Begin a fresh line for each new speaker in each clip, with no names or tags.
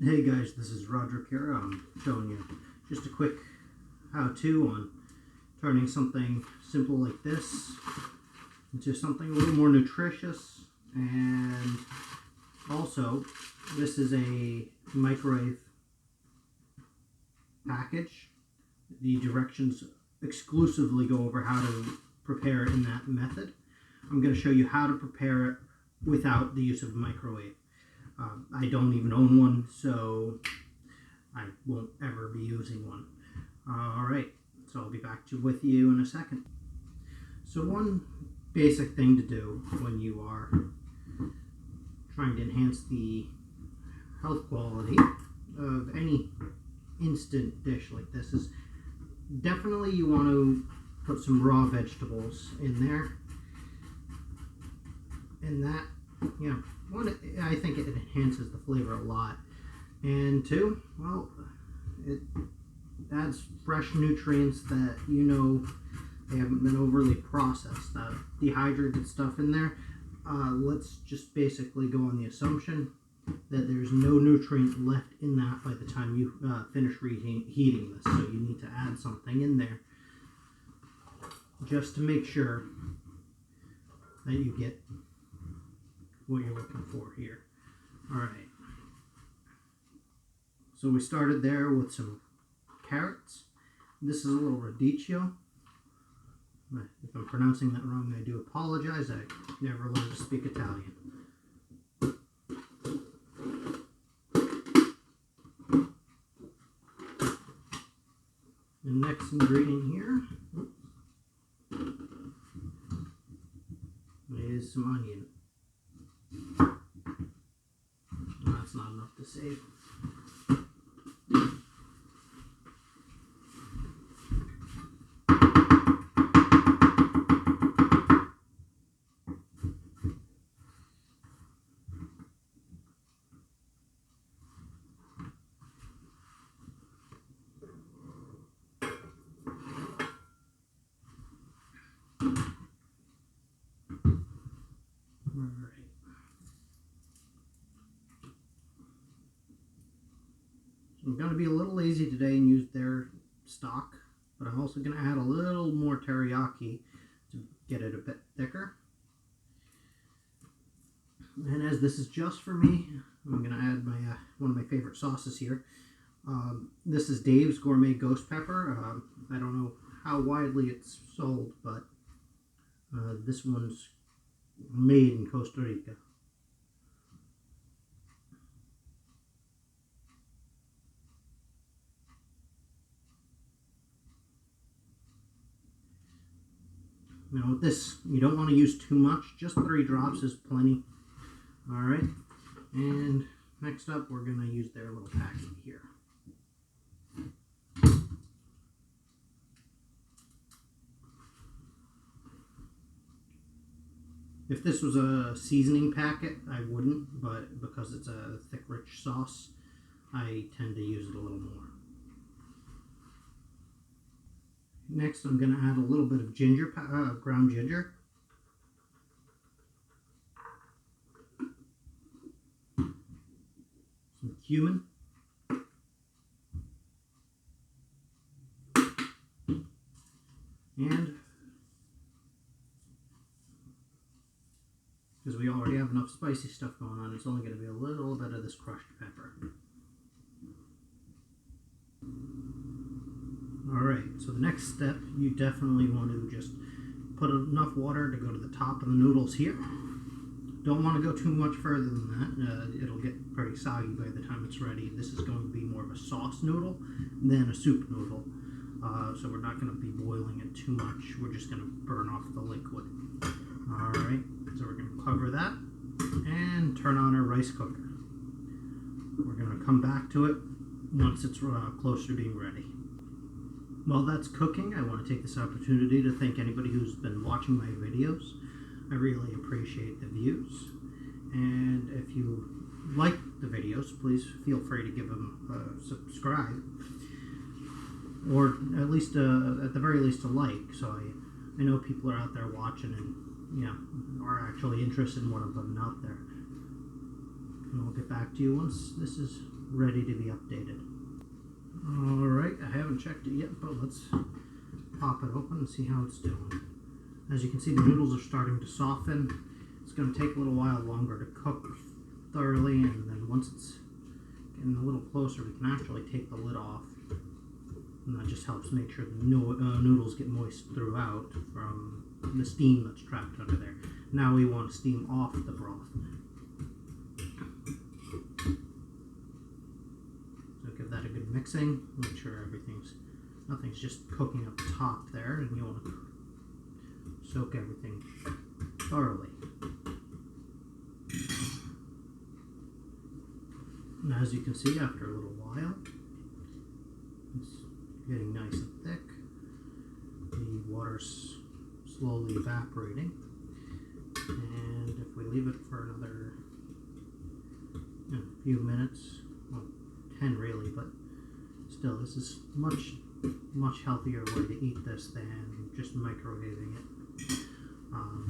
Hey guys, this is Roderick here. I'm showing you just a quick how-to on turning something simple like this into something a little more nutritious. And also, this is a microwave package. The directions exclusively go over how to prepare it in that method. I'm going to show you how to prepare it without the use of a microwave. I don't even own one, so I won't ever be using one. Alright, so I'll be back with you in a second. So one basic thing to do when you are trying to enhance the health quality of any instant dish like this is definitely you want to put some raw vegetables in there. And that, you know, one, I think it enhances the flavor a lot. And two, well, it adds fresh nutrients that they haven't been overly processed. Dehydrated stuff in there. Let's just basically go on the assumption that there's no nutrient left in that by the time you finish heating this. So you need to add something in there just to make sure that you get what you're looking for here. Alright. So we started there with some carrots. This is a little radicchio. If I'm pronouncing that wrong, I do apologize. I never learned to speak Italian. The next ingredient here is some onion. That's not enough to save. I'm going to be a little lazy today and use their stock, but I'm also going to add a little more teriyaki to get it a bit thicker. And as this is just for me, I'm going to add my one of my favorite sauces here. This is Dave's Gourmet Ghost Pepper. I don't know how widely it's sold, but this one's made in Costa Rica. Now with this, you don't want to use too much. Just 3 drops is plenty. Alright, and next up we're going to use their little packet here. If this was a seasoning packet, I wouldn't, but because it's a thick, rich sauce, I tend to use it a little more. Next, I'm going to add a little bit of ginger, ground ginger. Some cumin. And because we already have enough spicy stuff going on, it's only going to be a little bit of this crushed pepper. Alright, so the next step, you definitely want to just put enough water to go to the top of the noodles here. Don't want to go too much further than that. It'll get pretty soggy by the time it's ready. This is going to be more of a sauce noodle than a soup noodle. So we're not going to be boiling it too much. We're just going to burn off the liquid. Alright, so we're going to cover that and turn on our rice cooker. We're going to come back to it once it's closer to being ready. While that's cooking, I want to take this opportunity to thank anybody who's been watching my videos. I really appreciate the views. And if you like the videos, please feel free to give them a subscribe. Or at least, at the very least, a like. So I know people are out there watching and, are actually interested in what I'm putting out there. And I'll get back to you once this is ready to be updated. Alright, I haven't checked it yet, but let's pop it open and see how it's doing. As you can see, the noodles are starting to soften. It's going to take a little while longer to cook thoroughly, and then once it's getting a little closer, we can actually take the lid off. And that just helps make sure the noodles get moist throughout from the steam that's trapped under there. Now we want to steam off the broth. So give that a good mixing. Make sure nothing's just cooking up top there, and you want to soak everything thoroughly. And as you can see, after a little while, it's getting nice and thick. The water's slowly evaporating, and if we leave it for another few minutes, well, 10 really, but still, this is much healthier way to eat this than just microwaving it.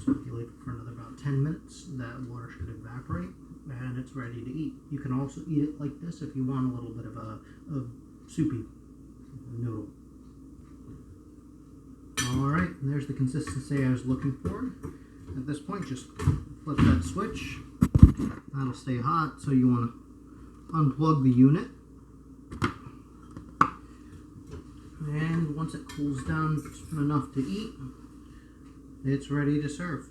So if you leave it for another about 10 minutes, that water should evaporate and it's ready to eat. You can also eat it like this if you want a little bit of a soupy noodle. Alright, and there's the consistency I was looking for. At this point, just flip that switch. That'll stay hot, so you want to unplug the unit. And once it cools down just enough to eat, it's ready to serve.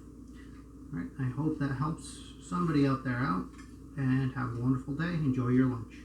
Alright, I hope that helps somebody out there out, and have a wonderful day. Enjoy your lunch.